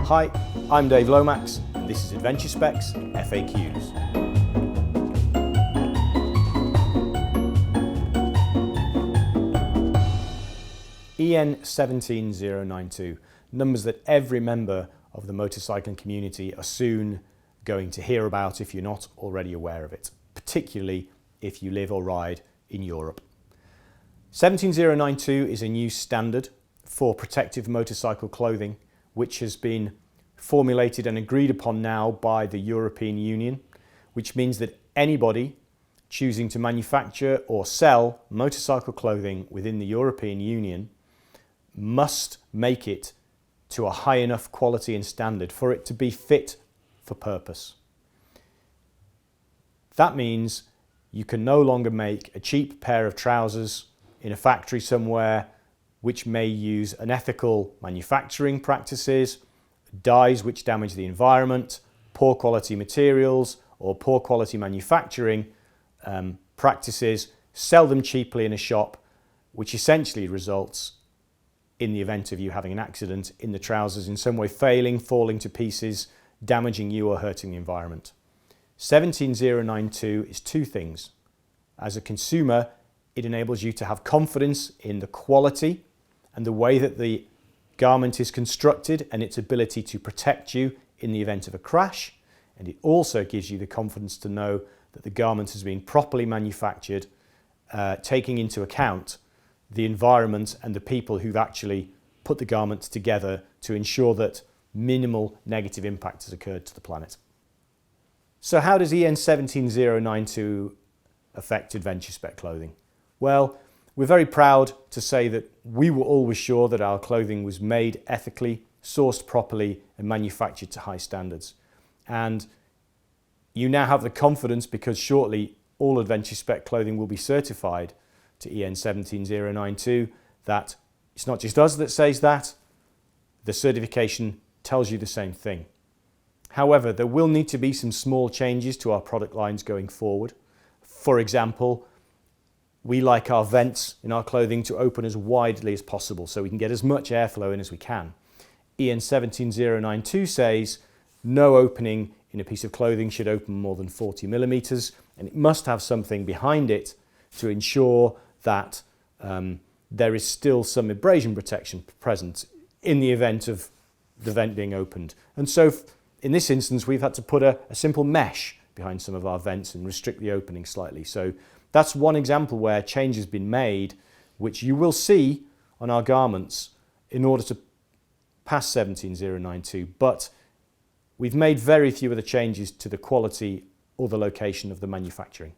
Hi, I'm Dave Lomax and this is Adventure Spec's FAQs. EN17092, numbers that every member of the motorcycling community are soon going to hear about if you're not already aware of it, particularly if you live or ride in Europe. 17092 is a new standard for protective motorcycle clothing, which has been formulated and agreed upon now by the European Union, which means that anybody choosing to manufacture or sell motorcycle clothing within the European Union must make it to a high enough quality and standard for it to be fit for purpose. That means you can no longer make a cheap pair of trousers in a factory somewhere which may use unethical manufacturing practices, dyes which damage the environment, poor quality materials or poor quality manufacturing practices, sell them cheaply in a shop, which essentially results in the event of you having an accident in the trousers in some way failing, falling to pieces, damaging you or hurting the environment. 17092 is two things. As a consumer, it enables you to have confidence in the quality and the way that the garment is constructed and its ability to protect you in the event of a crash. And it also gives you the confidence to know that the garment has been properly manufactured, taking into account the environment and the people who've actually put the garment together to ensure that minimal negative impact has occurred to the planet. So how does EN17092 affect Adventure Spec clothing? Well, we're very proud to say that we were always sure that our clothing was made ethically, sourced properly and manufactured to high standards. And you now have the confidence because shortly all Adventure Spec clothing will be certified to EN17092 that it's not just us that says that, the certification tells you the same thing. However, there will need to be some small changes to our product lines going forward. For example, we like our vents in our clothing to open as widely as possible so we can get as much airflow in as we can. EN17092 says no opening in a piece of clothing should open more than 40 millimeters, and it must have something behind it to ensure that there is still some abrasion protection present in the event of the vent being opened. And so in this instance, we've had to put a simple mesh behind some of our vents and restrict the opening slightly. So that's one example where change has been made, which you will see on our garments in order to pass 17092, but we've made very few of the changes to the quality or the location of the manufacturing.